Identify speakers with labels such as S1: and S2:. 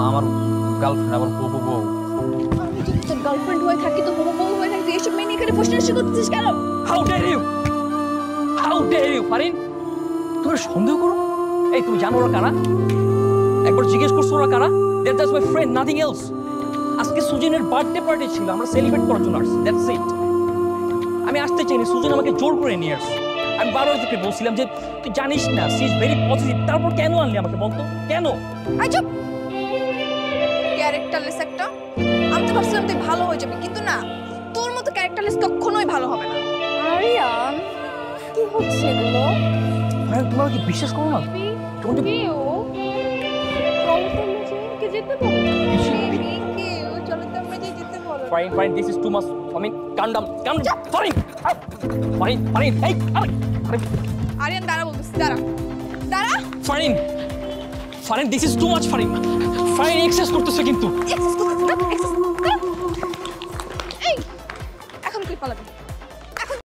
S1: আমার গার্লফ্রেন্ড, আমার বউ বউ।
S2: আমি যদি তোর গার্লফ্রেন্ড হয়ে থাকি তো বউ বউ হয়ে থাকি, এইসব মেয়ে নিয়ে এখানে প্রশ্ন করতেছিস কেন?
S1: How dare you, how dare you Farin, তুমি সন্দেহ করো? এই তুমি জানো ওরা কারা? একবার জিজ্ঞেস করছো ওরা কারা? That just my friend, nothing else. আজকে সুজনের বার্থডে পার্টি ছিল, আমরা সেলিব্রেট করার জন্য আসছি, দ্যাটস ইট। আমি আসতে চাইনি, সুজন আমাকে জোর করে নিয়ে আসছে। আমি বারবার তোকে বলছিলাম যে তুই জানিস না সি ইজ ভেরি পজিটিভ, তারপর কেন আনলি আমাকে বলতো কেন?
S2: আই চুপ, ক্যারেক্টারলেস একটা। আমি তো ভাবছিলাম তুই ভালো হয়ে যাবি, কিন্তু না, তোর মতো ক্যারেক্টারলেস কখনোই ভালো হবে না। আরিয়ান, কি হচ্ছে এগুলো?
S1: ভাই তোমরা কি বিশ্বাস করো না? তোমার যে
S2: কেউ কে যেতে বলো? কেউ চলো তো আমরা যেতে বলো।
S1: Fine fine, this is too much. I mean, calm down, Farin, Farin, Farin, এই ফারিন,
S2: আরিয়ান দাঁড়া বলতেছি, দাঁড়া দাঁড়া।
S1: Farin, Farin, this is too much Farin. Farin excess করতেছে কিন্তু।
S2: এক্সেস করতেছিস না? এক্সেস। এই এখন কই পালাবি?